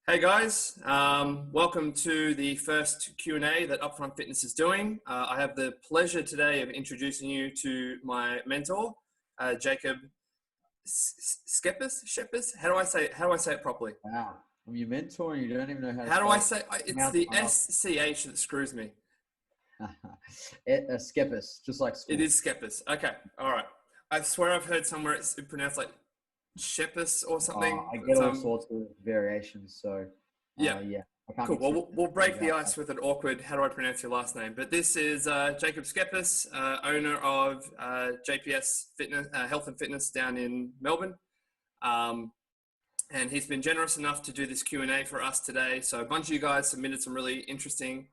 Hey guys, welcome to the first Q&A that Upfront Fitness is doing. I have the pleasure today of introducing you to my mentor, Jacob Schepis. How do I say it properly? Wow. I'm your mentor and you don't even know how to How do I spell say it's pronounce the my last SCH that screws me. Schepis, just like It school. is Schepis. Okay, all right. I swear I've heard somewhere it's pronounced like Schepis or something. I get all sorts of variations, so Yeah. yeah, I can't Cool. be too Well, we'll worried break the about that. ice with an awkward, how do I pronounce your last name? But this is Jacob Schepis, owner of JPS Fitness, Health and Fitness down in Melbourne. And he's been generous enough to do this Q&A for us today. So a bunch of you guys submitted some really interesting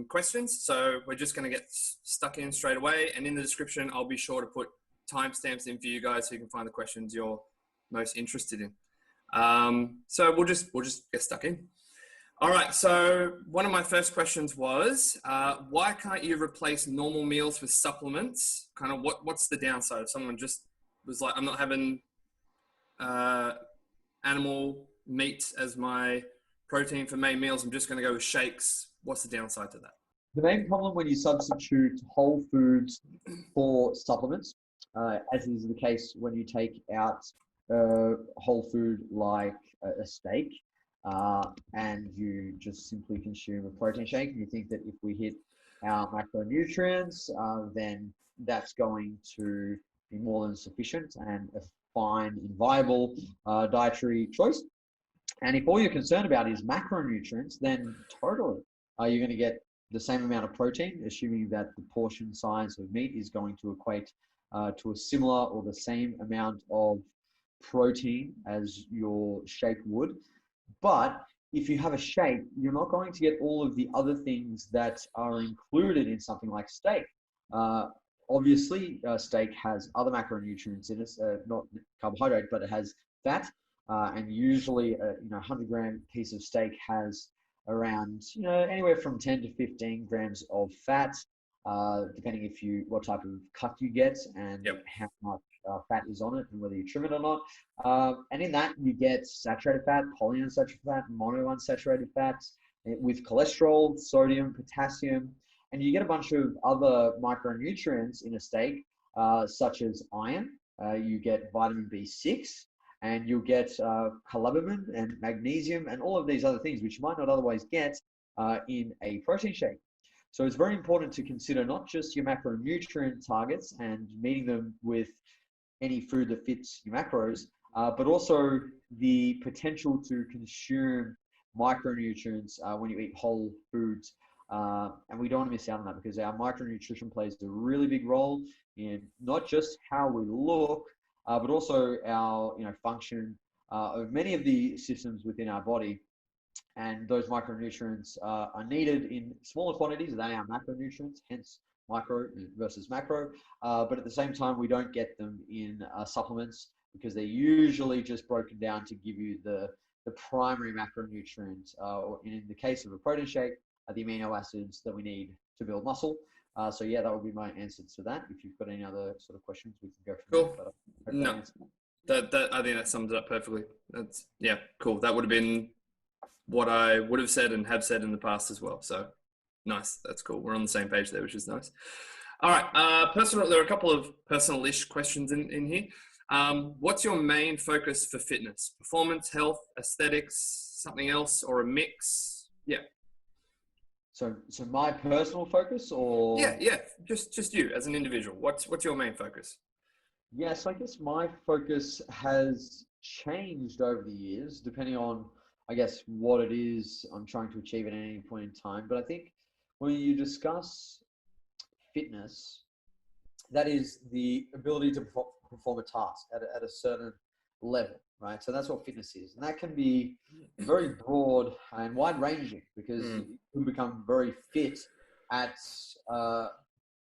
questions. So we're just going to get stuck in straight away. And in the description, I'll be sure to put timestamps in for you guys so you can find the questions you're most interested in. So we'll just get stuck in. All right, so one of my first questions was, why can't you replace normal meals with supplements? Kind of what's the downside if someone just was like, I'm not having animal meat as my protein for main meals, I'm just going to go with shakes. What's the downside to that? The main problem when you substitute whole foods for supplements, as is the case when you take out whole food like a steak, and you just simply consume a protein shake, and you think that if we hit our macronutrients, then that's going to be more than sufficient and a fine and viable dietary choice. And if all you're concerned about is macronutrients, then totally, you're going to get the same amount of protein, assuming that the portion size of meat is going to equate to a similar or the same amount of protein as your shake would. But if you have a shake, you're not going to get all of the other things that are included in something like steak. Obviously, steak has other macronutrients in it, not carbohydrate, but it has fat. And usually, 100-gram piece of steak has around, anywhere from 10 to 15 grams of fat, depending what type of cut you get and Yep. how much fat is on it and whether you trim it or not. And in that, you get saturated fat, polyunsaturated fat, monounsaturated fats with cholesterol, sodium, potassium, and you get a bunch of other micronutrients in a steak, such as iron. You get vitamin B6, and you'll get cobalamin and magnesium and all of these other things, which you might not otherwise get in a protein shake. So it's very important to consider not just your macronutrient targets and meeting them with any food that fits your macros, but also the potential to consume micronutrients when you eat whole foods. And we don't want to miss out on that because our micronutrition plays a really big role in not just how we look, but also our function of many of the systems within our body. And those micronutrients are needed in smaller quantities than our macronutrients, hence micro versus macro. But at the same time, we don't get them in supplements because they're usually just broken down to give you the primary macronutrients, or in the case of a protein shake, the amino acids that we need to build muscle. So yeah, that would be my answer to that. If you've got any other sort of questions, we can go from Cool. there. No, that I think that sums it up perfectly. Yeah, cool. That would have been what I would have said and have said in the past as well. So nice. That's cool. We're on the same page there, which is nice. All right. There are a couple of personal-ish questions in here. What's your main focus for fitness? Performance, health, aesthetics, something else, or a mix? Yeah. So my personal focus, or Yeah. Just you as an individual. What's your main focus? yes, I guess my focus has changed over the years, depending on, I guess, what it is I'm trying to achieve at any point in time. But I think when you discuss fitness, that is the ability to perform a task at a certain level, right? So that's what fitness is. And that can be very broad and wide ranging because you can become very fit at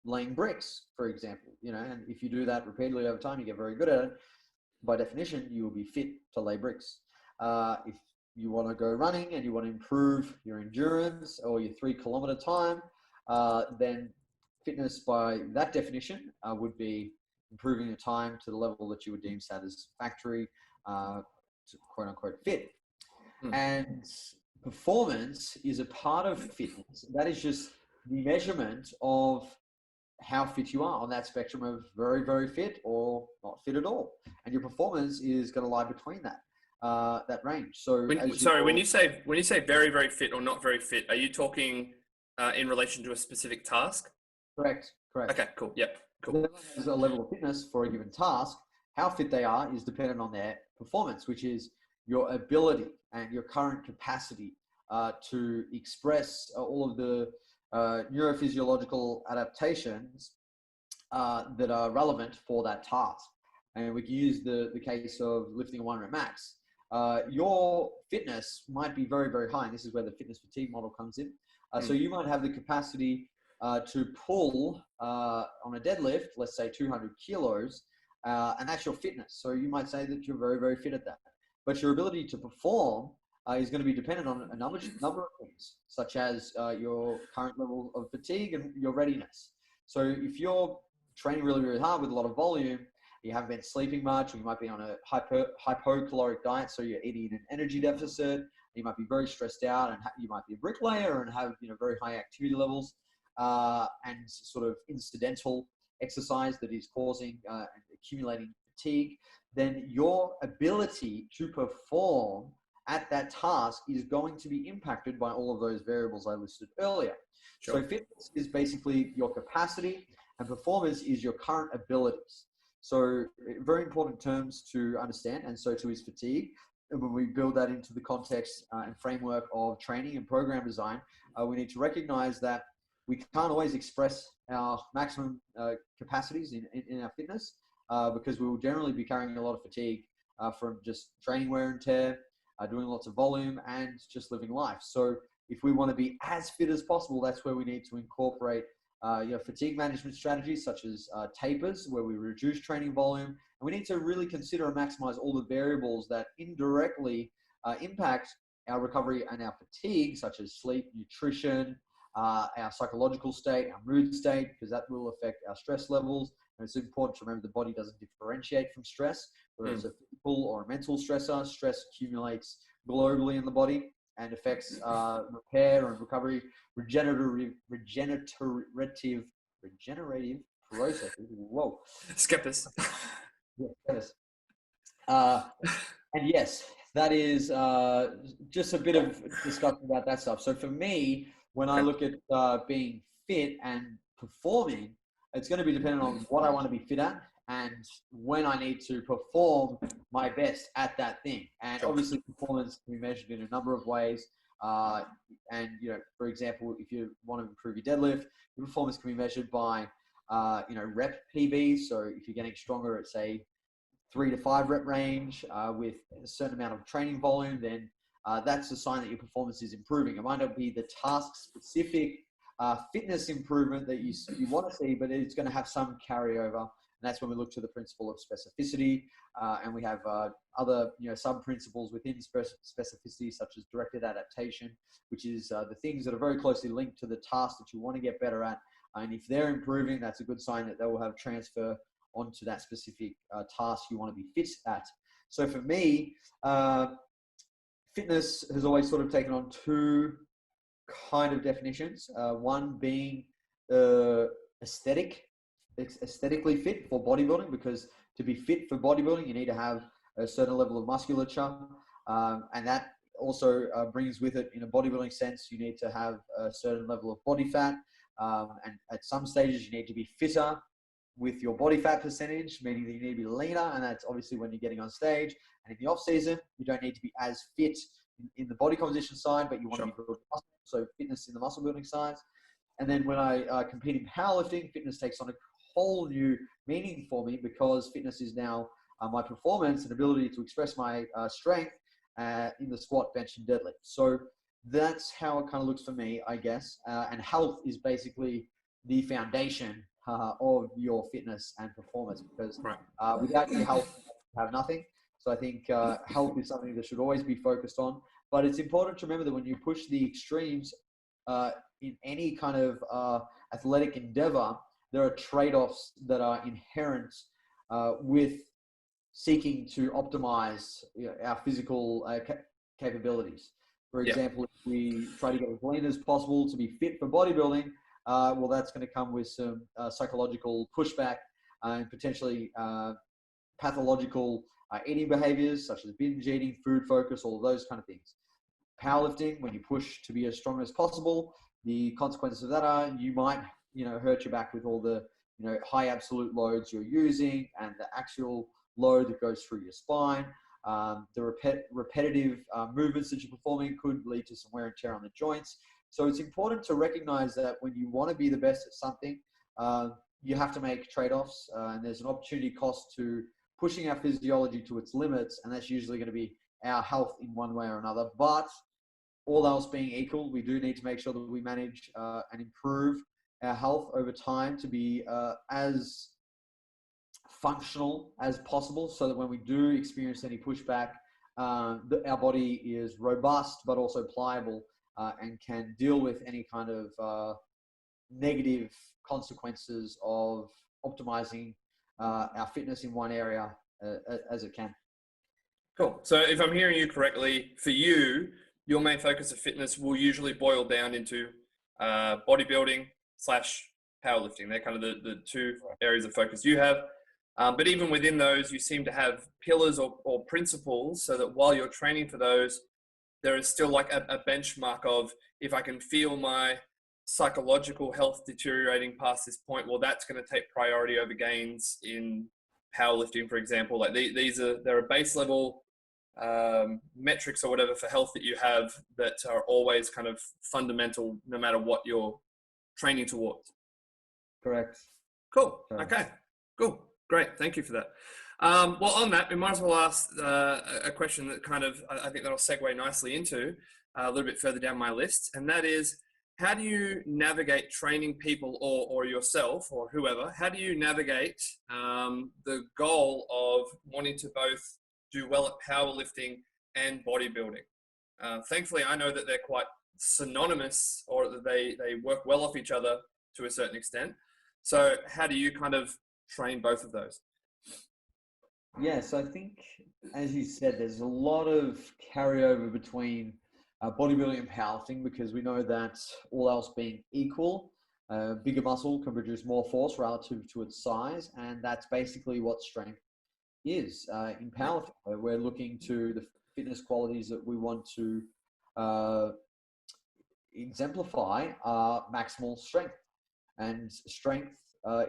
laying bricks, for example, and if you do that repeatedly over time, you get very good at it. By definition, you will be fit to lay bricks. If you want to go running and you want to improve your endurance or your 3-kilometer time, then fitness by that definition would be improving your time to the level that you would deem satisfactory, to quote unquote fit. And performance is a part of fitness. That is just the measurement of how fit you are on that spectrum of very, very fit or not fit at all. And your performance is going to lie between that range. So When you say very, very fit or not very fit, are you talking in relation to a specific task? Correct. Okay, cool. Yep, cool. Everyone has a level of fitness for a given task. How fit they are is dependent on their performance, which is your ability and your current capacity to express all of the neurophysiological adaptations that are relevant for that task. And we can use the case of lifting a 1 rep max. Your fitness might be very, very high. And this is where the fitness fatigue model comes in. So you might have the capacity to pull on a deadlift, let's say 200 kilos, and that's your fitness. So you might say that you're very, very fit at that. But your ability to perform is going to be dependent on a number of things, such as your current level of fatigue and your readiness. So if you're training really, really hard with a lot of volume, you haven't been sleeping much, or you might be on a hypocaloric diet, so you're eating in an energy deficit, you might be very stressed out, and you might be a bricklayer and have very high activity levels and sort of incidental exercise that is causing and accumulating fatigue, then your ability to perform at that task is going to be impacted by all of those variables I listed earlier. Sure. So fitness is basically your capacity and performance is your current abilities. So very important terms to understand, and so too is fatigue. And when we build that into the context and framework of training and program design, we need to recognize that we can't always express our maximum capacities in our fitness because we will generally be carrying a lot of fatigue from just training wear and tear, doing lots of volume, and just living life. So if we want to be as fit as possible, that's where we need to incorporate fatigue management strategies such as tapers, where we reduce training volume. And we need to really consider and maximize all the variables that indirectly impact our recovery and our fatigue, such as sleep, nutrition, our psychological state, our mood state, because that will affect our stress levels. And it's important to remember the body doesn't differentiate from stress, whether it's a physical or a mental stressor. Stress accumulates globally in the body and affects repair and recovery, regenerative processes. Whoa. Schepis. Yeah, Schepis. And yes, that is just a bit of discussion about that stuff. So for me, when I look at being fit and performing, it's going to be dependent on what I want to be fit at and when I need to perform my best at that thing. And obviously performance can be measured in a number of ways. And, for example, if you want to improve your deadlift, your performance can be measured by, rep PBs. So if you're getting stronger at, say, 3 to 5 rep range with a certain amount of training volume, then that's a sign that your performance is improving. It might not be the task-specific fitness improvement that you want to see, but it's going to have some carryover. And that's when we look to the principle of specificity. And we have other sub-principles within specificity, such as directed adaptation, which is the things that are very closely linked to the task that you want to get better at. And if they're improving, that's a good sign that they will have transfer onto that specific task you want to be fit at. So for me, fitness has always sort of taken on two kind of definitions. One being aesthetically fit for bodybuilding, because to be fit for bodybuilding, you need to have a certain level of musculature. And that also brings with it, in a bodybuilding sense, you need to have a certain level of body fat. And at some stages, you need to be fitter with your body fat percentage, meaning that you need to be leaner. And that's obviously when you're getting on stage. And in the off season, you don't need to be as fit in the body composition side, but you want to be building muscle. So fitness in the muscle building side. And then when I compete in powerlifting, fitness takes on a whole new meaning for me, because fitness is now my performance and ability to express my strength in the squat, bench, and deadlift. So that's how it kind of looks for me, I guess. And health is basically the foundation of your fitness and performance, because without your health, you have nothing. So I think health is something that should always be focused on. But it's important to remember that when you push the extremes in any kind of athletic endeavor, there are trade-offs that are inherent with seeking to optimize our physical capabilities. For Yeah. example, if we try to get as lean as possible to be fit for bodybuilding, well, that's going to come with some psychological pushback and potentially pathological eating behaviors such as binge eating, food focus, all of those kind of things. Powerlifting, when you push to be as strong as possible, the consequences of that are you might, hurt your back with all the, high absolute loads you're using and the actual load that goes through your spine. The repetitive movements that you're performing could lead to some wear and tear on the joints. So it's important to recognize that when you want to be the best at something, you have to make trade-offs, and there's an opportunity cost to pushing our physiology to its limits, and that's usually going to be our health in one way or another. But all else being equal, we do need to make sure that we manage and improve our health over time to be as functional as possible, so that when we do experience any pushback, our body is robust but also pliable and can deal with any kind of negative consequences of optimizing our fitness in one area as it can. Cool. So if I'm hearing you correctly, for you, your main focus of fitness will usually boil down into bodybuilding / powerlifting. They're kind of the two areas of focus you have. But even within those, you seem to have pillars or principles, so that while you're training for those, there is still like a benchmark of, if I can feel my psychological health deteriorating past this point, well, that's going to take priority over gains in powerlifting, for example. Like there are base level metrics or whatever for health that you have that are always kind of fundamental, no matter what you're training towards. Correct. Cool. Correct. Okay. Cool. Great. Thank you for that. Well, on that, we might as well ask a question that kind of, I think that'll segue nicely into a little bit further down my list. And that is, how do you navigate training people or yourself or whoever? How do you navigate the goal of wanting to both do well at powerlifting and bodybuilding? Thankfully, I know that they're quite synonymous, or that they work well off each other to a certain extent. So how do you kind of train both of those? Yes, I think, as you said, there's a lot of carryover between bodybuilding and powerlifting, because we know that all else being equal, bigger muscle can produce more force relative to its size, and that's basically what strength is. In powerlifting, we're looking to the fitness qualities that we want to exemplify are maximal strength, and strength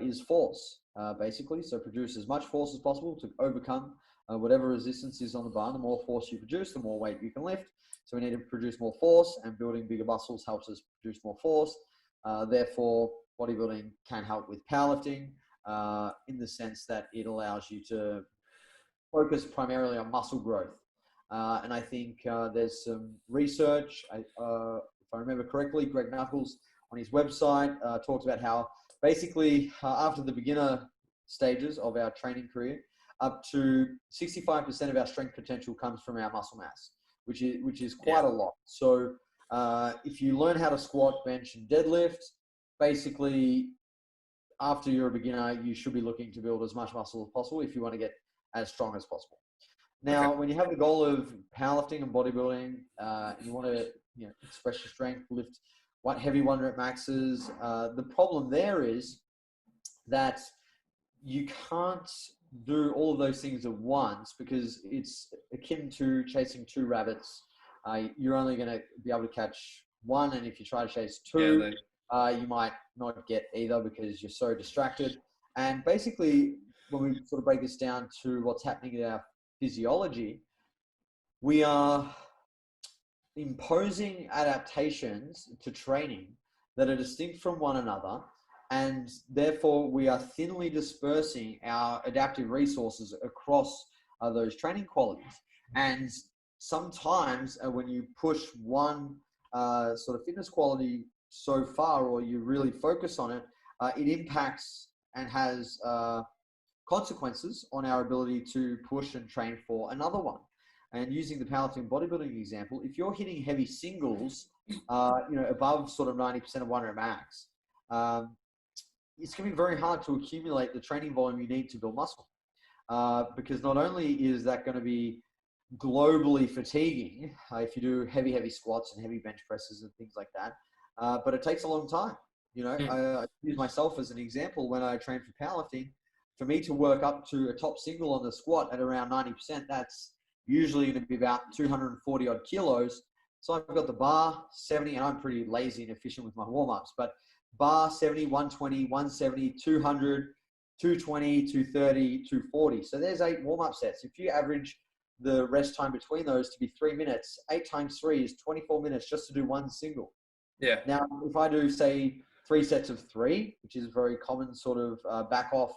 is force, basically. So produce as much force as possible to overcome whatever resistance is on the bar. The more force you produce, the more weight you can lift. So we need to produce more force, and building bigger muscles helps us produce more force. Therefore, bodybuilding can help with powerlifting in the sense that it allows you to focus primarily on muscle growth. And I think there's some research, if I remember correctly, Greg Knuckles on his website talks about how basically after the beginner stages of our training career, up to 65% of our strength potential comes from our muscle mass, which is quite a lot. So if you learn how to squat, bench, and deadlift, basically after you're a beginner, you should be looking to build as much muscle as possible if you want to get as strong as possible. Now, when you have the goal of powerlifting and bodybuilding, you want to express your strength, lift heavy 1 rep maxes. The problem there is that you can't do all of those things at once, because it's akin to chasing 2 rabbits. You're only going to be able to catch one, and if you try to chase 2, you might not get either because you're so distracted. And basically, when we sort of break this down to what's happening in our physiology, we are imposing adaptations to training that are distinct from one another, and therefore we are thinly dispersing our adaptive resources across those training qualities. And sometimes when you push one sort of fitness quality so far, or you really focus on it, it impacts and has consequences on our ability to push and train for another one. And using the powerlifting bodybuilding example, if you're hitting heavy singles, above sort of 90% of 1 rep max, it's going to be very hard to accumulate the training volume you need to build muscle. Because not only is that going to be globally fatiguing if you do heavy squats and heavy bench presses and things like that. But it takes a long time. I use myself as an example when I train for powerlifting. For me to work up to a top single on the squat at around 90%, that's usually going to be about 240 odd kilos. So I've got the bar 70, and I'm pretty lazy and efficient with my warm-ups, but bar 70, 120, 170, 200, 220, 230, 240. So there's 8 warm-up sets. If you average the rest time between those to be 3 minutes, 8 times 3 is 24 minutes just to do one single. Yeah. Now, if I do, say, 3 sets of 3, which is a very common sort of back off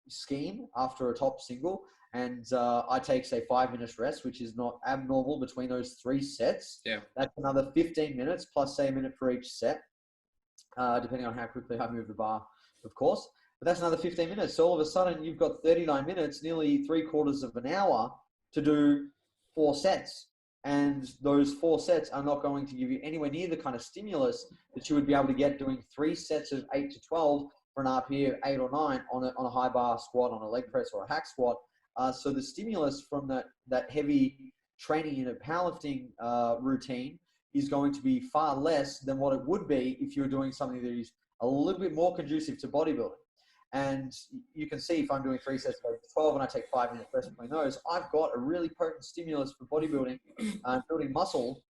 scheme after a top single, and I take, say, 5 minutes rest, which is not abnormal between those 3 sets. Yeah. That's another 15 minutes plus, say, a minute for each set, depending on how quickly I move the bar, of course. But that's another 15 minutes. So all of a sudden, you've got 39 minutes, nearly 3/4 of an hour to do 4 sets. And those 4 sets are not going to give you anywhere near the kind of stimulus that you would be able to get doing 3 sets of 8 to 12 for an RPE of 8 or 9 on a high bar squat, on a leg press or a hack squat. So the stimulus from that heavy training in a powerlifting routine is going to be far less than what it would be if you were doing something that is a little bit more conducive to bodybuilding. And you can see if I'm doing 3 sets of 12 and I take 5 minutes rest between those, I've got a really potent stimulus for bodybuilding, building muscle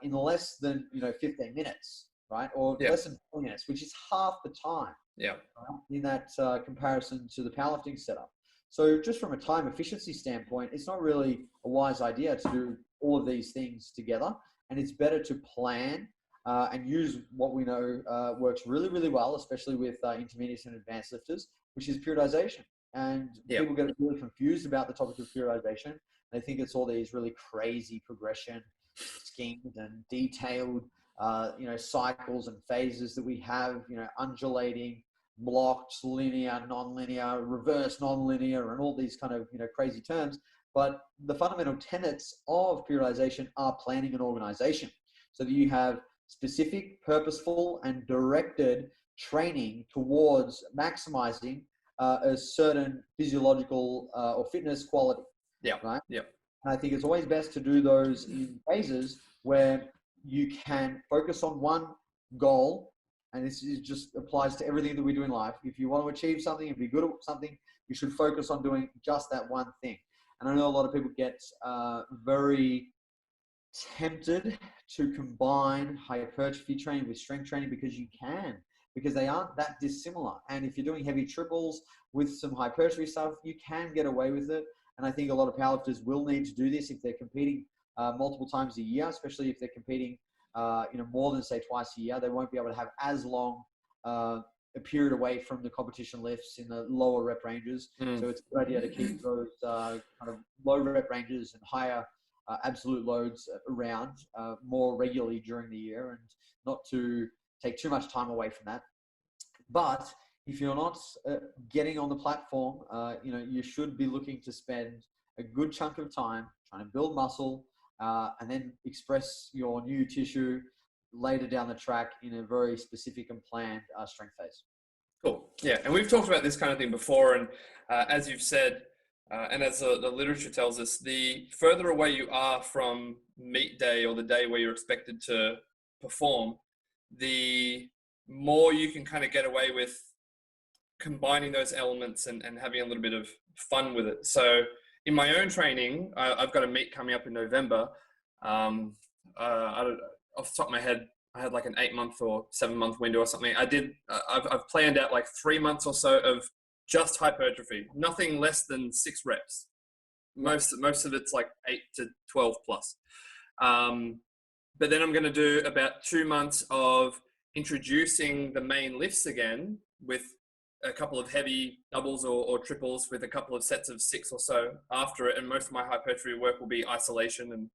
in less than 15 minutes, right? Or less than 20 minutes, which is half the time. Yeah. Right? In that comparison to the powerlifting setup. So just from a time efficiency standpoint, it's not really a wise idea to do all of these things together. And it's better to plan and use what we know works really, really well, especially with intermediate and advanced lifters, which is periodization. And people get really confused about the topic of periodization. They think it's all these really crazy progression schemes and detailed, cycles and phases that we have, undulating, blocked, linear, non-linear, reverse non-linear, and all these kind of, crazy terms. But the fundamental tenets of periodization are planning and organization, so that you have specific, purposeful, and directed training towards maximizing a certain physiological or fitness quality. Yeah. Right. Yeah. And I think it's always best to do those in phases where you can focus on one goal. And this just applies to everything that we do in life. If you want to achieve something and be good at something, you should focus on doing just that one thing. And I know a lot of people get very tempted to combine hypertrophy training with strength training because they aren't that dissimilar. And if you're doing heavy triples with some hypertrophy stuff, you can get away with it. And I think a lot of powerlifters will need to do this if they're competing multiple times a year, especially if they're competing more than, say, twice a year. They won't be able to have as long a period away from the competition lifts in the lower rep ranges. So it's a good idea to keep those kind of low rep ranges and higher absolute loads around more regularly during the year, and not to take too much time away from that. But if you're not getting on the platform, you should be looking to spend a good chunk of time trying to build muscle, and then express your new tissue later down the track in a very specific and planned strength phase. Cool. Yeah. And we've talked about this kind of thing before. And as you've said, and as the literature tells us, the further away you are from meet day or the day where you're expected to perform, the more you can kind of get away with combining those elements and having a little bit of fun with it. So in my own training, I've got a meet coming up in November. I don't, off the top of my head, I had like an 8-month or 7-month window or something. I've planned out like 3 months or so of just hypertrophy, nothing less than 6 reps. Most of it's like 8 to 12 plus. But then I'm going to do about 2 months of introducing the main lifts again with a couple of heavy doubles or triples with a couple of sets of 6 or so after it. And most of my hypertrophy work will be isolation and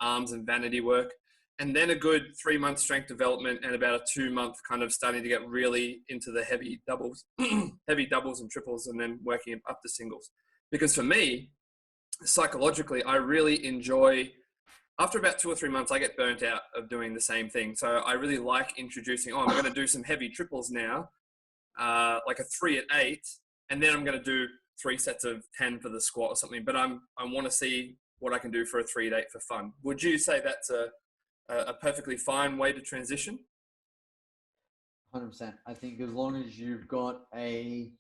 arms and vanity work. And then a good 3-month strength development and about a 2-month kind of starting to get really into the heavy doubles, heavy doubles and triples, and then working up to singles. Because for me, psychologically, I really enjoy, after about 2 or 3 months, I get burnt out of doing the same thing. So I really like introducing, I'm going to do some heavy triples now, like a 3 at 8, and then I'm going to do 3 sets of 10 for the squat or something, but I want to see what I can do for a 3-8 for fun. Would you say that's a perfectly fine way to transition? 100%. I think as long as you've got a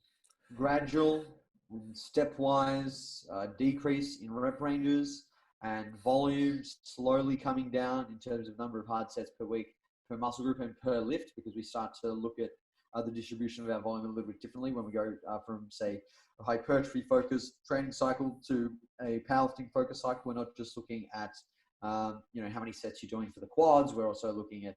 gradual and stepwise decrease in rep ranges and volume slowly coming down in terms of number of hard sets per week, per muscle group and per lift, because we start to look at the distribution of our volume a little bit differently when we go from, say, a hypertrophy focused training cycle to a powerlifting focused cycle. We're not just looking at, how many sets you're doing for the quads. We're also looking at,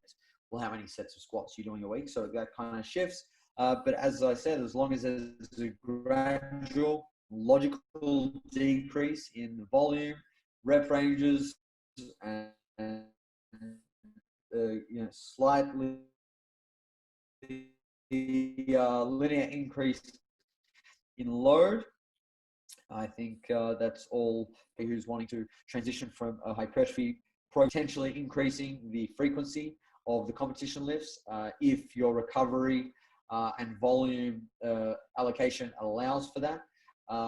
well, how many sets of squats you're doing a week. So that kind of shifts. But as I said, as long as there's a gradual, logical decrease in volume, rep ranges, and slightly linear increase in load, I think that's all who's wanting to transition from a hypertrophy, potentially increasing the frequency of the competition lifts if your recovery and volume allocation allows for that,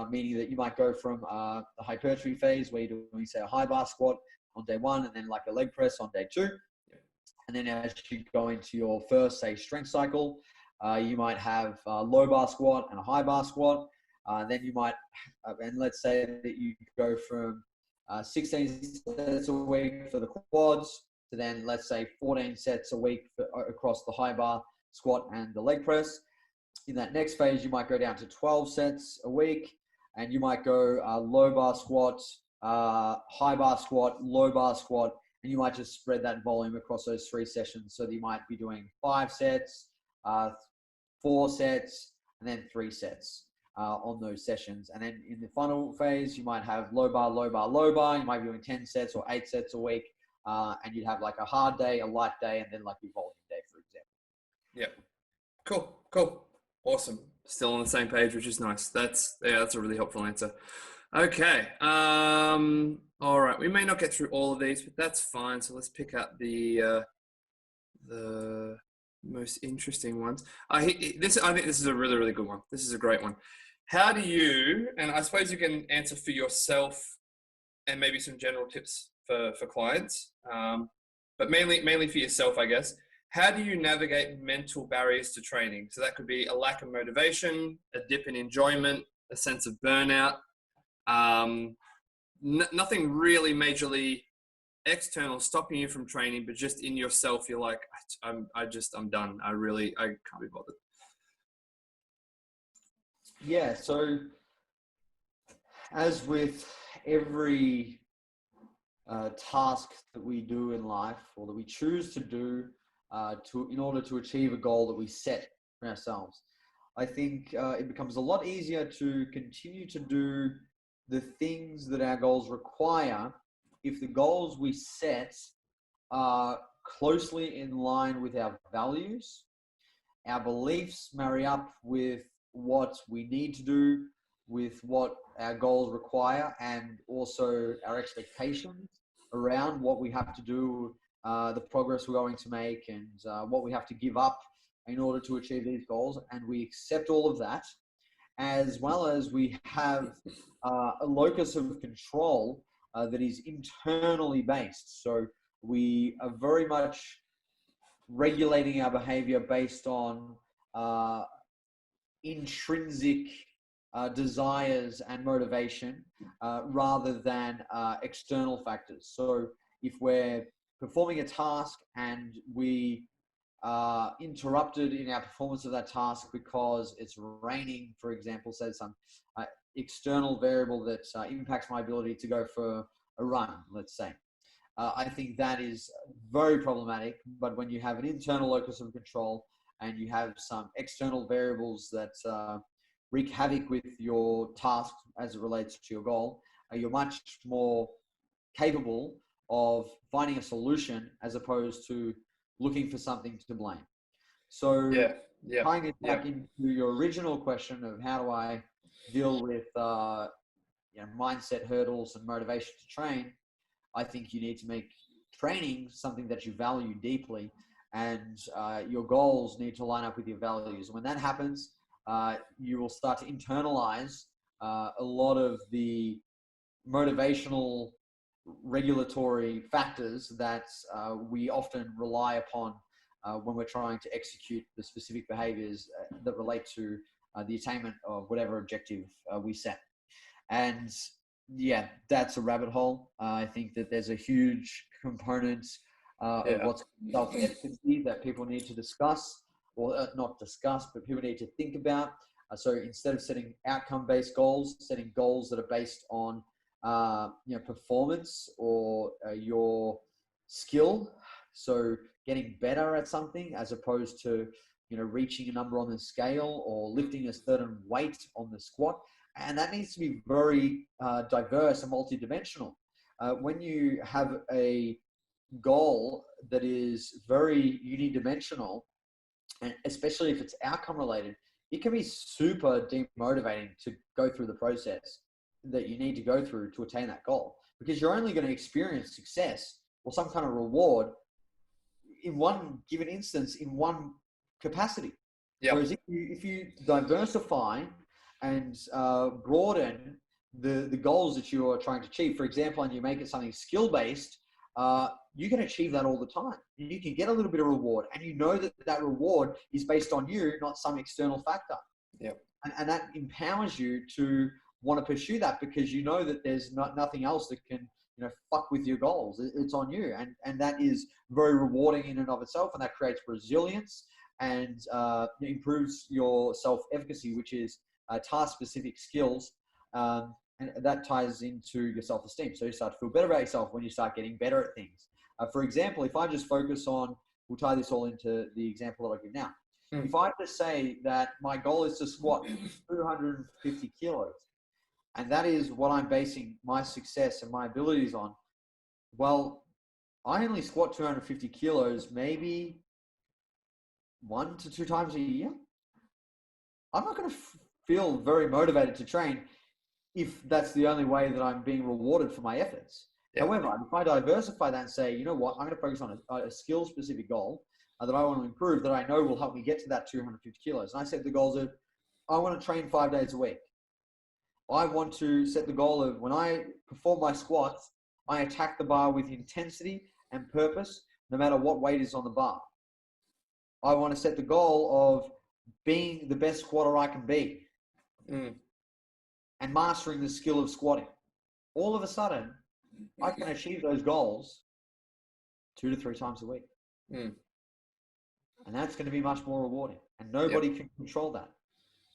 meaning that you might go from the hypertrophy phase where you're doing, say, a high bar squat on day 1 and then like a leg press on day 2. And then as you go into your first, say, strength cycle, you might have a low bar squat and a high bar squat. Then you might, and let's say that you go from 16 sets a week for the quads to then, let's say, 14 sets a week across the high bar squat and the leg press. In that next phase, you might go down to 12 sets a week, and you might go low bar squat, high bar squat, low bar squat, and you might just spread that volume across those 3 sessions. So that you might be doing 5 sets, 4 sets, and then 3 sets on those sessions. And then in the final phase, you might have low bar, low bar, low bar. You might be doing 10 sets or 8 sets a week. And you'd have like a hard day, a light day, and then like your volume day, for example. Yeah. Cool. Awesome. Still on the same page, which is nice. That's a really helpful answer. Okay. All right. We may not get through all of these, but that's fine. So let's pick out the most interesting ones. I think this is a really, really good one. This is a great one. How do you, and I suppose you can answer for yourself and maybe some general tips for clients, but mainly for yourself, I guess. How do you navigate mental barriers to training? So that could be a lack of motivation, a dip in enjoyment, a sense of burnout. Nothing really majorly external stopping you from training, but just in yourself, you're like, I'm done. I can't be bothered. Yeah. So as with every task that we do in life, or that we choose to do in order to achieve a goal that we set for ourselves, I think it becomes a lot easier to continue to do the things that our goals require if the goals we set are closely in line with our values, our beliefs marry up with what we need to do, with what our goals require, and also our expectations around what we have to do, the progress we're going to make, and what we have to give up in order to achieve these goals. And we accept all of that, as well as we have a locus of control that is internally based. So we are very much regulating our behavior based on intrinsic desires and motivation rather than external factors. So if we're performing a task and we are interrupted in our performance of that task because it's raining, for example, say some external variable that impacts my ability to go for a run, let's say. I think that is very problematic. But when you have an internal locus of control and you have some external variables that wreak havoc with your task as it relates to your goal, you're much more capable of finding a solution as opposed to looking for something to blame. So tying it back into your original question of how do I deal with mindset hurdles and motivation to train, I think you need to make training something that you value deeply, and your goals need to line up with your values. When that happens, you will start to internalize a lot of the motivational regulatory factors that we often rely upon when we're trying to execute the specific behaviors that relate to the attainment of whatever objective we set. And yeah, that's a rabbit hole. I think that there's a huge component of what's self-efficacy that people need to discuss, or not discuss, but people need to think about. So instead of setting outcome-based goals, setting goals that are based on performance or your skill. So getting better at something as opposed to reaching a number on the scale or lifting a certain weight on the squat. And that needs to be very diverse and multidimensional. When you have a goal that is very unidimensional, and especially if it's outcome related, it can be super demotivating to go through the process that you need to go through to attain that goal, because you're only going to experience success or some kind of reward in one given instance, in one capacity. Whereas if you diversify and broaden the goals that you are trying to achieve, for example, and you make it something skill-based, you can achieve that all the time. You can get a little bit of reward, and you know that that reward is based on you, not some external factor. And that empowers you to want to pursue that, because you know that there's nothing else that can fuck with your goals. It's on you, and that is very rewarding in and of itself, and that creates resilience and improves your self-efficacy, which is task-specific skills, and that ties into your self-esteem. So you start to feel better about yourself when you start getting better at things. For example, if I just focus on, we'll tie this all into the example that I give now. If I just say that my goal is to squat 250 kilos, and that is what I'm basing my success and my abilities on, well, I only squat 250 kilos maybe 1 to 2 times a year. I'm not going to feel very motivated to train if that's the only way that I'm being rewarded for my efforts. However, if I diversify that and say, you know what, I'm going to focus on a skill-specific goal that I want to improve, that I know will help me get to that 250 kilos. And I set the goals of, I want to train 5 days a week. I want to set the goal of, when I perform my squats, I attack the bar with intensity and purpose, no matter what weight is on the bar. I want to set the goal of being the best squatter I can be and mastering the skill of squatting. All of a sudden, I can achieve those goals 2 to 3 times a week. And that's going to be much more rewarding. And nobody can control that,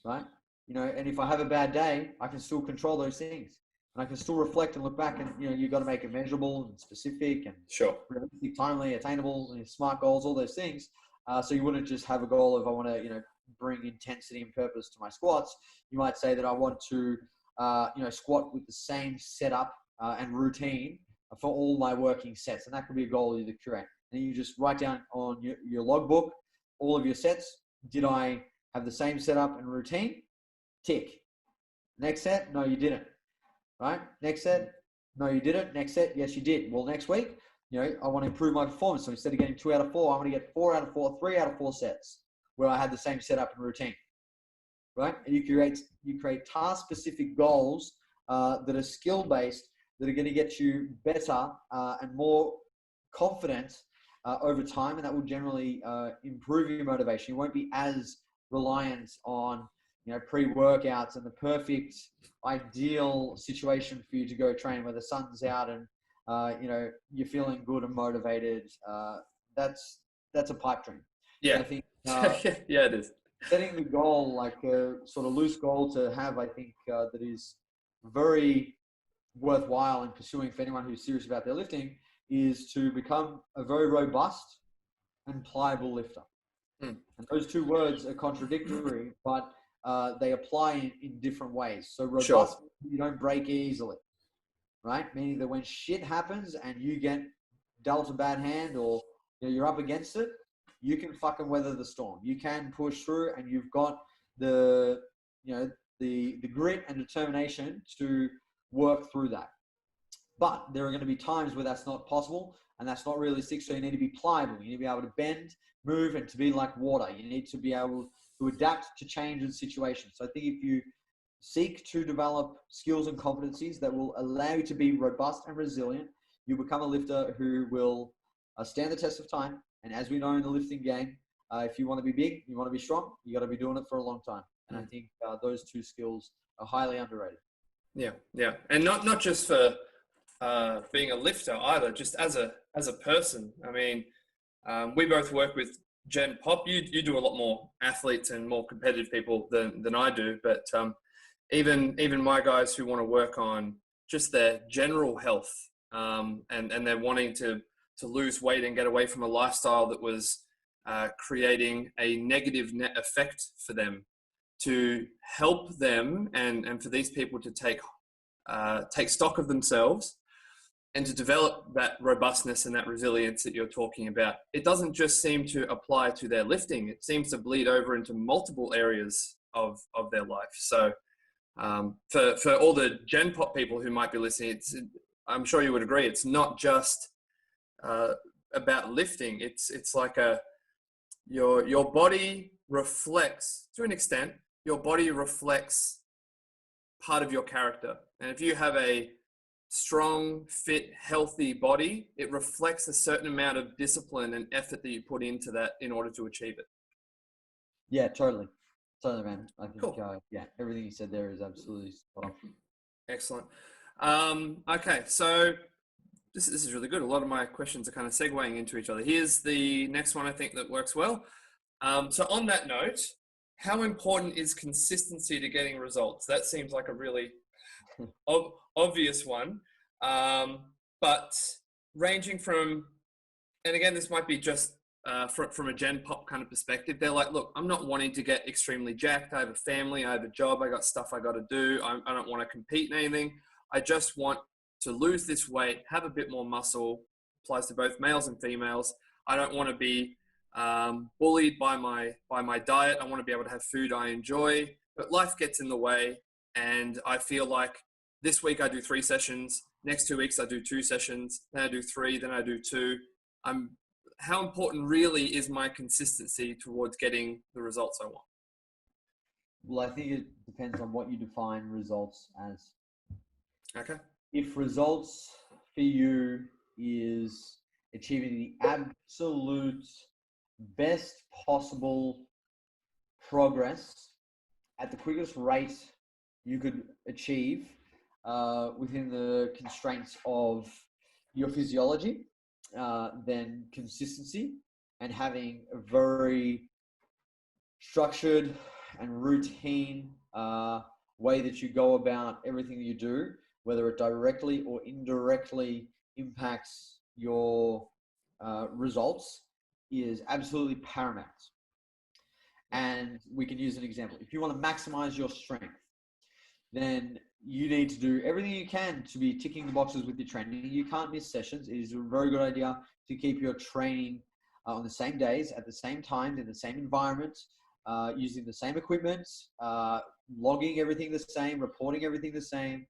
right? And if I have a bad day, I can still control those things. And I can still reflect and look back, and, you've got to make it measurable and specific and realistic, timely, attainable, smart goals, all those things. So you wouldn't just have a goal of, I want to, bring intensity and purpose to my squats. You might say that I want to, squat with the same setup and routine for all my working sets. And that could be a goal you create. And you just write down on your logbook all of your sets. Did I have the same setup and routine? Tick. Next set? No, you didn't. Right? Next set? No, you didn't. Next set? Yes, you did. Well, next week, I want to improve my performance. So instead of getting 2 out of 4, I'm going to get 4 out of 4, 3 out of 4 sets where I had the same setup and routine. Right? And you create task-specific goals that are skill-based, that are going to get you better and more confident over time, and that will generally improve your motivation. You won't be as reliant on pre-workouts and the perfect ideal situation for you to go train where the sun's out and you're feeling good and motivated. That's a pipe dream. And I think it is. Setting the goal, like a sort of loose goal to have, I think that is very worthwhile in pursuing for anyone who's serious about their lifting, is to become a very robust and pliable lifter. And those two words are contradictory, but they apply in different ways. So robust, you don't break easily, right? Meaning that when shit happens and you get dealt a bad hand or you're up against it, you can fucking weather the storm. You can push through, and you've got the grit and determination to work through that. But there are going to be times where that's not possible and that's not realistic. So you need to be pliable. You need to be able to bend, move, and to be like water. You need to be able to adapt to change in situations. So I think if you seek to develop skills and competencies that will allow you to be robust and resilient. You become a lifter who will stand the test of time. And as we know in the lifting game, if you want to be big, you want to be strong, you got to be doing it for a long time. And I think those two skills are highly underrated. Yeah, yeah, and not just for being a lifter either, just as a person. I mean, we both work with Gen Pop. You do a lot more athletes and more competitive people than I do, but even my guys who want to work on just their general health, and they're wanting to lose weight and get away from a lifestyle that was creating a negative net effect for them, to help them and for these people to take stock of themselves and to develop that robustness and that resilience that you're talking about. It doesn't just seem to apply to their lifting. It seems to bleed over into multiple areas of their life. So for all the Gen Pop people who might be listening, I'm sure you would agree, it's not just about lifting. It's like your body reflects, to an extent, your body reflects part of your character. And if you have a strong, fit, healthy body, it reflects a certain amount of discipline and effort that you put into that in order to achieve it. Yeah, totally, man. I think cool. Yeah, everything you said there is absolutely spot on. Excellent. Okay, so this is really good. A lot of my questions are kind of segueing into each other. Here's the next one I think that works well. So on that note, how important is consistency to getting results? That seems like a really obvious one, but ranging from, and again, this might be just from a Gen Pop kind of perspective. They're like, look, I'm not wanting to get extremely jacked. I have a family, I have a job, I got stuff I got to do. I don't want to compete in anything. I just want to lose this weight, have a bit more muscle. Applies to both males and females. I don't want to be bullied by my diet. I want to be able to have food I enjoy, but life gets in the way. And I feel like this week I do 3 sessions, next 2 weeks I do 2 sessions, then I do 3, then I do 2. How important really is my consistency towards getting the results I want? Well, I think it depends on what you define results as. Okay. If results for you is achieving the absolute best possible progress at the quickest rate you could achieve within the constraints of your physiology, then consistency and having a very structured and routine way that you go about everything you do, whether it directly or indirectly impacts your results, is absolutely paramount. And we can use an example. If you want to maximize your strength, then you need to do everything you can to be ticking the boxes with your training. You can't miss sessions. It is a very good idea to keep your training on the same days, at the same times, in the same environment, using the same equipment, logging everything the same, reporting everything the same,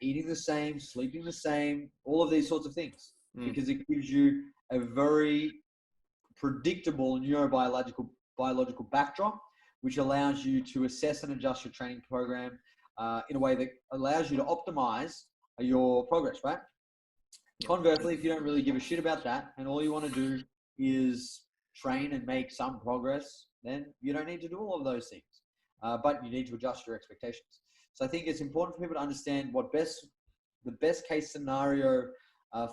eating the same, sleeping the same, all of these sorts of things, because it gives you a very predictable neurobiological backdrop, which allows you to assess and adjust your training program in a way that allows you to optimize your progress, right? Conversely, if you don't really give a shit about that and all you want to do is train and make some progress, then you don't need to do all of those things, but you need to adjust your expectations. So I think it's important for people to understand what the best case scenario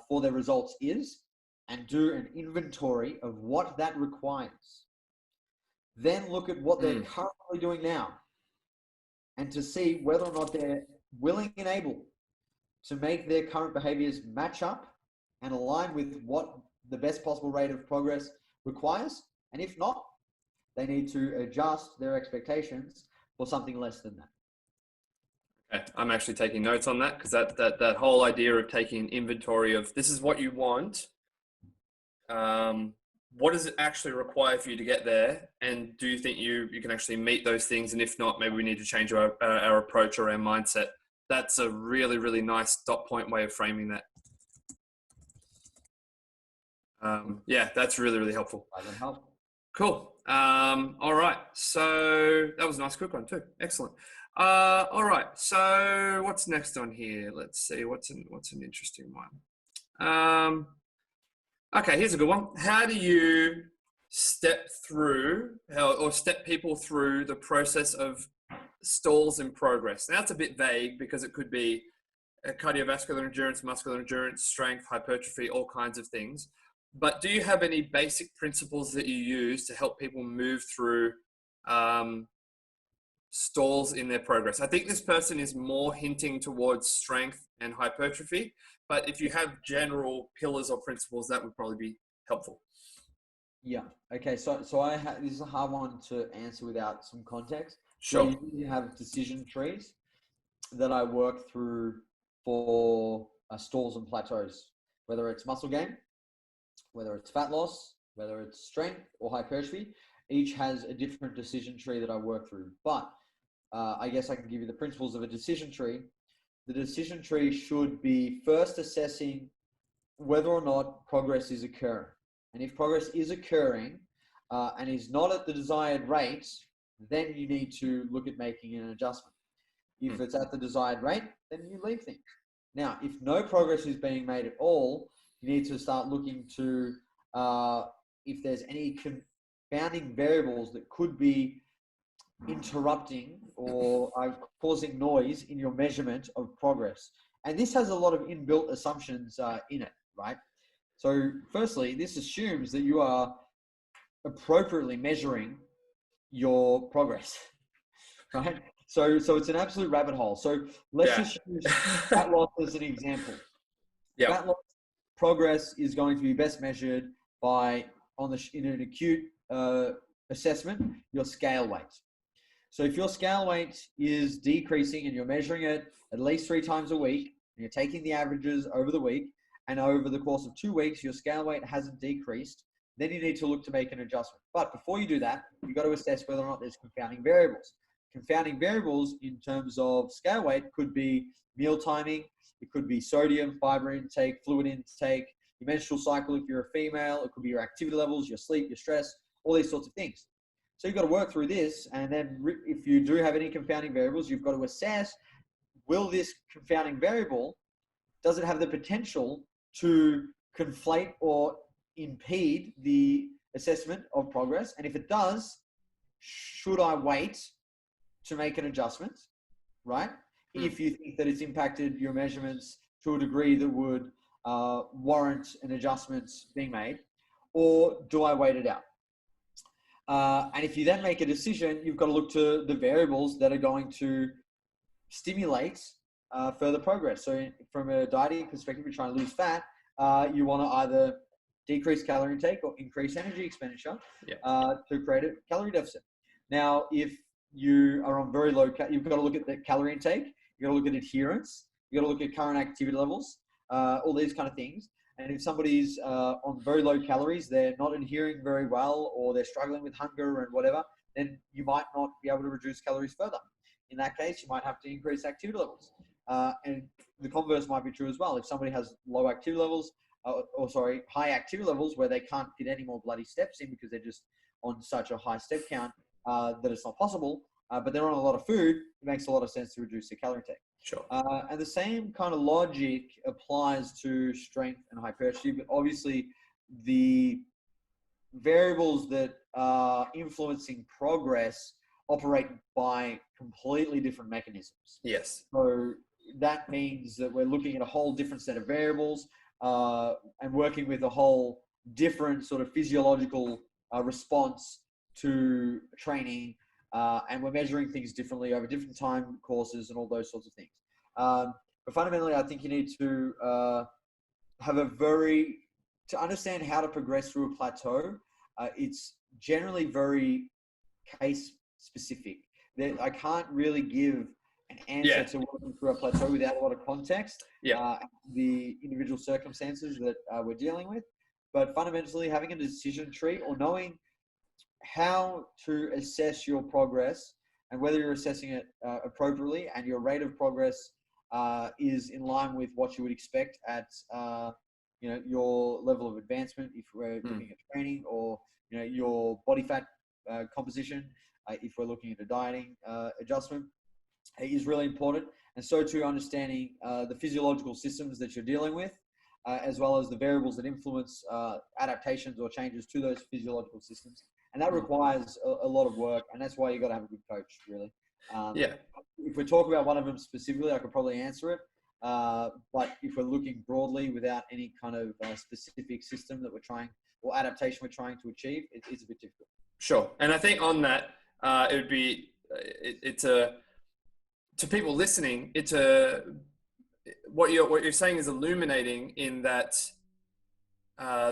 for their results is, and do an inventory of what that requires. Then look at what they're currently doing now, and to see whether or not they're willing and able to make their current behaviors match up and align with what the best possible rate of progress requires. And if not, they need to adjust their expectations for something less than that. Okay. I'm actually taking notes on that, because that whole idea of taking an inventory of this is what you want. What does it actually require for you to get there? And do you think you can actually meet those things? And if not, maybe we need to change our approach or our mindset. That's a really, really nice dot point way of framing that. Yeah, that's really, really helpful. Cool. All right. So that was a nice quick one too. Excellent. All right. So what's next on here? Let's see. What's an interesting one? Okay, here's a good one. How do you step through or step people through the process of stalls in progress? Now, that's a bit vague because it could be cardiovascular endurance, muscular endurance, strength, hypertrophy, all kinds of things. But do you have any basic principles that you use to help people move through stalls in their progress? I think this person is more hinting towards strength and hypertrophy, but if you have general pillars or principles, that would probably be helpful. Yeah. Okay. So this is a hard one to answer without some context. So Sure. I usually have decision trees that I work through for stalls and plateaus, whether it's muscle gain, whether it's fat loss, whether it's strength or hypertrophy. Each has a different decision tree that I work through. But I guess I can give you the principles of a decision tree. The decision tree should be first assessing whether or not progress is occurring. And if progress is occurring and is not at the desired rate, then you need to look at making an adjustment. If it's at the desired rate, then you leave things. Now, if no progress is being made at all, you need to start looking to if there's any confounding variables that could be interrupting or causing noise in your measurement of progress. And this has a lot of inbuilt assumptions in it, right? So firstly, this assumes that you are appropriately measuring your progress, right? So it's an absolute rabbit hole. So let's just use fat loss as an example. Yeah. Fat loss progress is going to be best measured by in an acute assessment, your scale weight. So if your scale weight is decreasing and you're measuring it at least 3 times a week, and you're taking the averages over the week, and over the course of 2 weeks, your scale weight hasn't decreased, then you need to look to make an adjustment. But before you do that, you've got to assess whether or not there's confounding variables. Confounding variables in terms of scale weight could be meal timing, it could be sodium, fiber intake, fluid intake, your menstrual cycle if you're a female, it could be your activity levels, your sleep, your stress, all these sorts of things. So you've got to work through this, and then if you do have any confounding variables, you've got to assess, will this confounding variable, does it have the potential to conflate or impede the assessment of progress? And if it does, should I wait to make an adjustment, right? If you think that it's impacted your measurements to a degree that would warrant an adjustment being made, or do I wait it out? And if you then make a decision, you've got to look to the variables that are going to stimulate further progress. So from a dieting perspective, you're trying to lose fat, you want to either decrease calorie intake or increase energy expenditure to create a calorie deficit. Now, if you are on very low, you've got to look at the calorie intake, you've got to look at adherence, you've got to look at current activity levels, all these kind of things. And if somebody's on very low calories, they're not adhering very well, or they're struggling with hunger and whatever, then you might not be able to reduce calories further. In that case, you might have to increase activity levels. And the converse might be true as well. If somebody has low activity levels, high activity levels where they can't get any more bloody steps in because they're just on such a high step count that it's not possible, but they're on a lot of food, it makes a lot of sense to reduce their calorie intake. Sure. And the same kind of logic applies to strength and hypertrophy, but obviously the variables that are influencing progress operate by completely different mechanisms. Yes. So that means that we're looking at a whole different set of variables and working with a whole different sort of physiological response to training, and we're measuring things differently over different time courses and all those sorts of things. But fundamentally, I think you need to to understand how to progress through a plateau. It's generally very case specific. I can't really give an answer to working through a plateau without a lot of context, the individual circumstances that we're dealing with. But fundamentally, having a decision tree or knowing how to assess your progress and whether you're assessing it appropriately and your rate of progress is in line with what you would expect at your level of advancement if we're looking at training, or your body fat composition if we're looking at a dieting adjustment. is really important. And so too understanding the physiological systems that you're dealing with, as well as the variables that influence adaptations or changes to those physiological systems. And that requires a lot of work, and that's why you got to have a good coach, really. Yeah. If we talk about one of them specifically, I could probably answer it. But if we're looking broadly without any kind of specific system that we're trying or adaptation we're trying to achieve, it's a bit difficult. Sure. And I think on that, it would be, to people listening, what you're saying is illuminating in that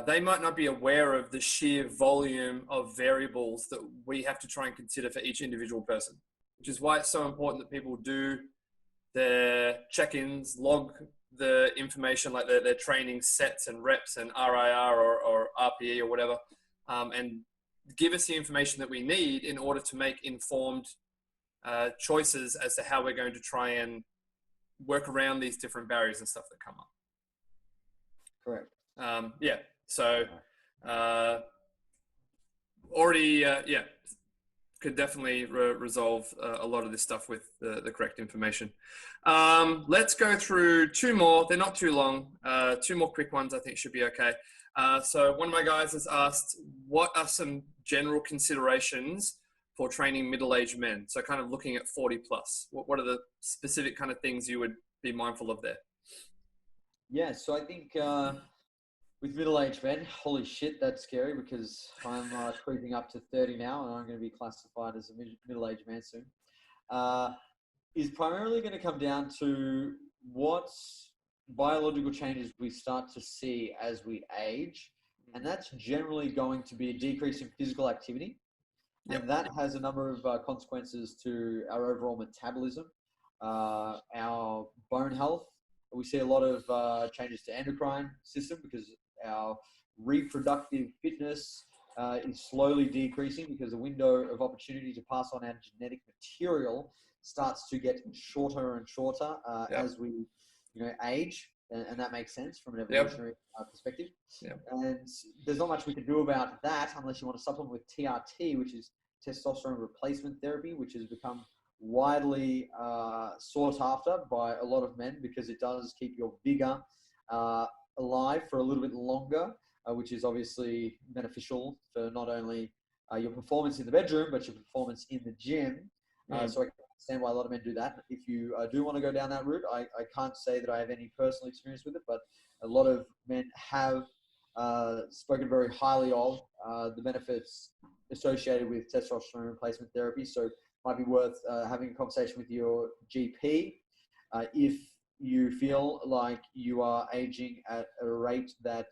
they might not be aware of the sheer volume of variables that we have to try and consider for each individual person, which is why it's so important that people do their check-ins, log the information like their training sets and reps and RIR or RPE or whatever, and give us the information that we need in order to make informed choices as to how we're going to try and work around these different barriers and stuff that come up. Correct. Yeah. So already, could definitely resolve a lot of this stuff with the correct information. Let's go through two more. They're not too long. Two more quick ones I think should be okay. So one of my guys has asked, what are some general considerations for training middle-aged men? So kind of looking at 40 plus, what are the specific kind of things you would be mindful of there? Yeah, so I think with middle-aged men, holy shit, that's scary because I'm creeping up to 30 now and I'm going to be classified as a middle-aged man soon, is primarily going to come down to what biological changes we start to see as we age. And that's generally going to be a decrease in physical activity. Yep. And that has a number of consequences to our overall metabolism, our bone health. We see a lot of changes to endocrine system because our reproductive fitness is slowly decreasing because the window of opportunity to pass on our genetic material starts to get shorter and shorter as we age. And that makes sense from an evolutionary perspective. Yep. And there's not much we can do about that unless you want to supplement with TRT, which is testosterone replacement therapy, which has become widely sought after by a lot of men because it does keep your vigor alive for a little bit longer, which is obviously beneficial for not only your performance in the bedroom, but your performance in the gym. So I can understand why a lot of men do that. If you do want to go down that route, I can't say that I have any personal experience with it, but a lot of men have spoken very highly of the benefits associated with testosterone replacement therapy. So it might be worth having a conversation with your GP if you feel like you are aging at a rate that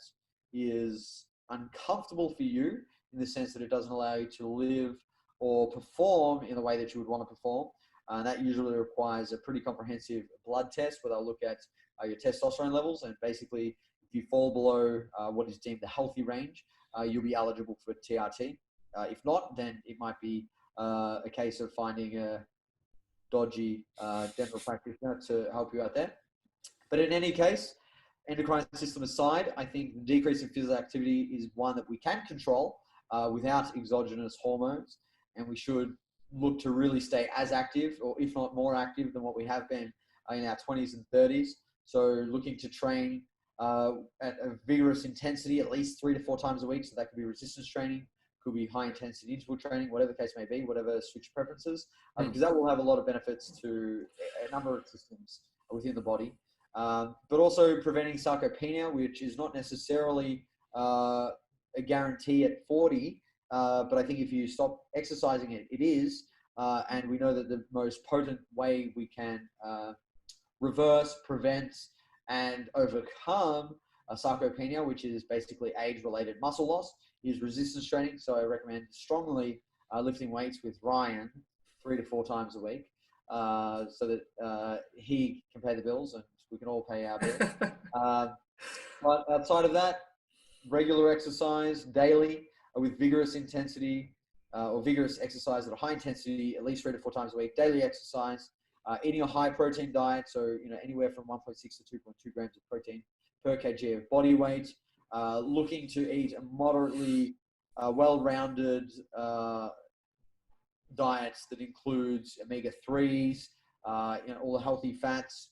is uncomfortable for you in the sense that it doesn't allow you to live or perform in the way that you would want to perform. And that usually requires a pretty comprehensive blood test where they'll look at your testosterone levels. And basically, if you fall below what is deemed the healthy range, you'll be eligible for TRT. If not, then it might be a case of finding a dodgy dental practitioner to help you out there. But in any case, endocrine system aside, I think the decrease in physical activity is one that we can control without exogenous hormones. And we should look to really stay as active, or if not more active than what we have been in our 20s and 30s. So looking to train at a vigorous intensity at least 3 to 4 times a week. So that could be resistance training, could be high intensity interval training, whatever the case may be, whatever suits your preferences, because that will have a lot of benefits to a number of systems within the body. But also preventing sarcopenia, which is not necessarily a guarantee at 40, but I think if you stop exercising it, it is. And we know that the most potent way we can reverse, prevent, and overcome sarcopenia, which is basically age-related muscle loss, is resistance training. So I recommend strongly lifting weights with Ryan 3 to 4 times a week so that he can pay the bills and we can all pay our bills. But outside of that, regular exercise daily with vigorous intensity or vigorous exercise at a high intensity, at least 3 to 4 times a week, daily exercise, eating a high protein diet. So, anywhere from 1.6 to 2.2 grams of protein per kg of body weight, looking to eat a moderately well-rounded diet that includes omega-3s, all the healthy fats,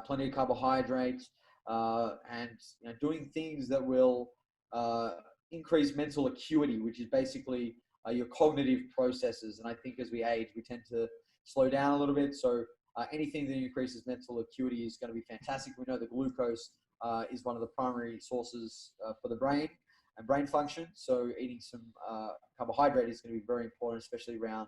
plenty of carbohydrates, and doing things that will increase mental acuity, which is basically your cognitive processes. And I think as we age, we tend to slow down a little bit. So anything that increases mental acuity is going to be fantastic. We know that glucose is one of the primary sources for the brain and brain function. So eating some carbohydrate is going to be very important, especially around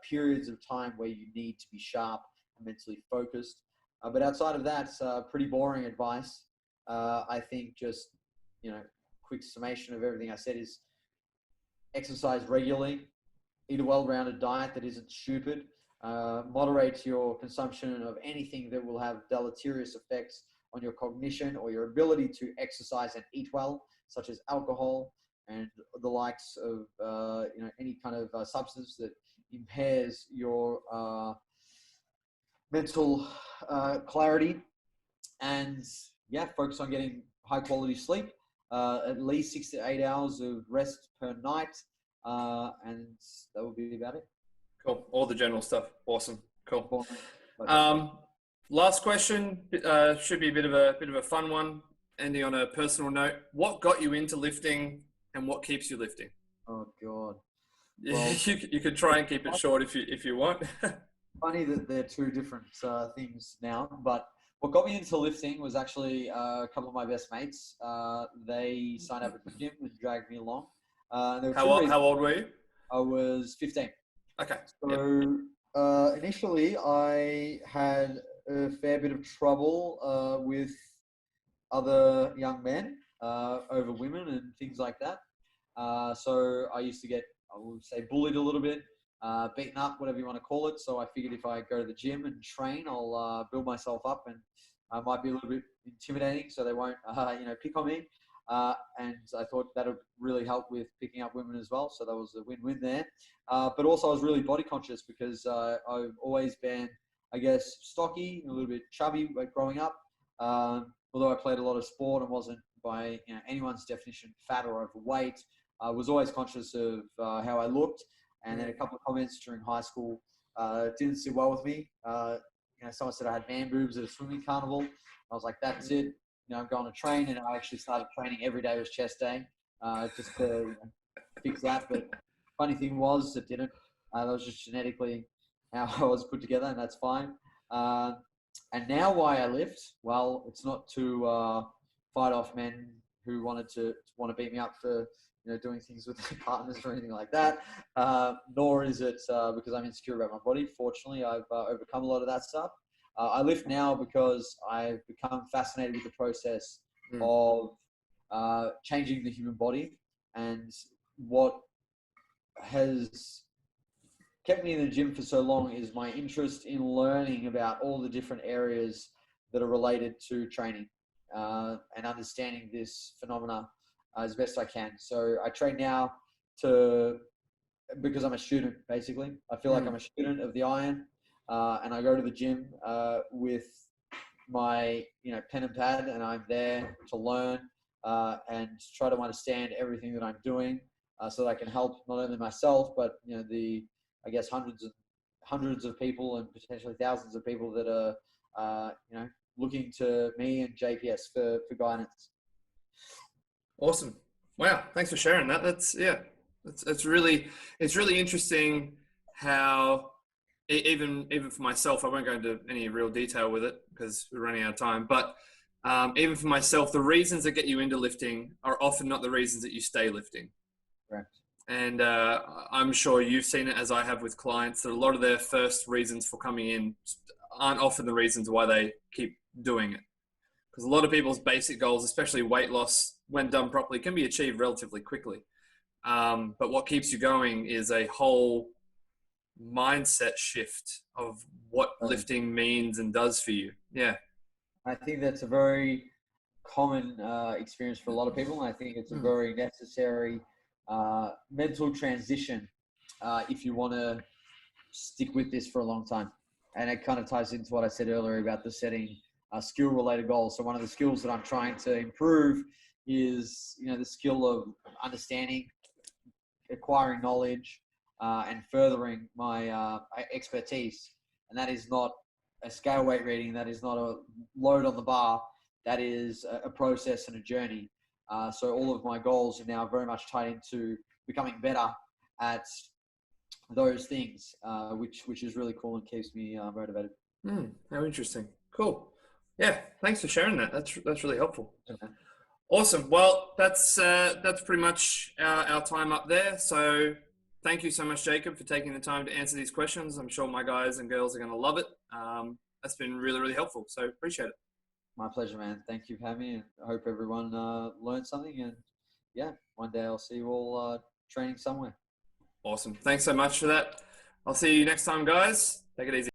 periods of time where you need to be sharp and mentally focused. But outside of that, pretty boring advice. I think just, quick summation of everything I said is exercise regularly, eat a well-rounded diet that isn't stupid, moderate your consumption of anything that will have deleterious effects on your cognition or your ability to exercise and eat well, such as alcohol and the likes of, any kind of substance that impairs your mental clarity. And focus on getting high quality sleep, at least 6 to 8 hours of rest per night, and that will be about it. Cool. All the general stuff. Awesome. Cool. But, last question should be a bit of a fun one, ending on a personal note. What got you into lifting, and what keeps you lifting? oh God. Well, you could try and keep it short if you want. Funny that they're two different things now, but what got me into lifting was actually a couple of my best mates. They signed up at the gym and dragged me along. How old were you? I was 15. Okay. So initially, I had a fair bit of trouble with other young men over women and things like that. So I used to get, I would say, bullied a little bit, beaten up, whatever you want to call it. So I figured if I go to the gym and train, I'll build myself up, and I might be a little bit intimidating, so they won't, pick on me. And I thought that would really help with picking up women as well. So that was a win-win there. But also I was really body conscious because I've always been, I guess, stocky, a little bit chubby growing up. Although I played a lot of sport and wasn't by anyone's definition fat or overweight, I was always conscious of how I looked. And then a couple of comments during high school didn't sit well with me. Someone said I had man boobs at a swimming carnival. I was like, that's it. I'm going to train, and I actually started training every day was chest day, just to fix that. But funny thing was, it didn't. That was just genetically how I was put together, and that's fine. And now why I lift? Well, it's not to fight off men who want to beat me up for doing things with their partners or anything like that. Nor is it because I'm insecure about my body. Fortunately, I've overcome a lot of that stuff. I lift now because I've become fascinated with the process of changing the human body, and what has kept me in the gym for so long is my interest in learning about all the different areas that are related to training and understanding this phenomena as best I can. So I train now because I'm a student, basically. I feel like I'm a student of the iron. And I go to the gym with my pen and pad, and I'm there to learn and try to understand everything that I'm doing, so that I can help not only myself but the hundreds of people and potentially thousands of people that are looking to me and JPS for guidance. Awesome. Wow. Thanks for sharing that. It's really interesting how even for myself, I won't go into any real detail with it because we're running out of time, but even for myself, the reasons that get you into lifting are often not the reasons that you stay lifting. Correct. And I'm sure you've seen it, as I have with clients, that a lot of their first reasons for coming in aren't often the reasons why they keep doing it. Because a lot of people's basic goals, especially weight loss, when done properly, can be achieved relatively quickly. But what keeps you going is a whole mindset shift of what lifting means and does for you. Yeah. I think that's a very common experience for a lot of people, and I think it's a very necessary mental transition if you want to stick with this for a long time. And it kind of ties into what I said earlier about the setting skill-related goals. So one of the skills that I'm trying to improve is, the skill of understanding, acquiring knowledge, and furthering my expertise. And that is not a scale weight reading. That is not a load on the bar. That is a process and a journey. So all of my goals are now very much tied into becoming better at those things, which is really cool and keeps me motivated. How interesting. Cool. Yeah, thanks for sharing that. That's really helpful. Okay. Awesome. Well, that's pretty much our time up there. So thank you so much, Jacob, for taking the time to answer these questions. I'm sure my guys and girls are going to love it. That's been really, really helpful. So appreciate it. My pleasure, man. Thank you for having me. And I hope everyone learned something. And yeah, one day I'll see you all training somewhere. Awesome. Thanks so much for that. I'll see you next time, guys. Take it easy.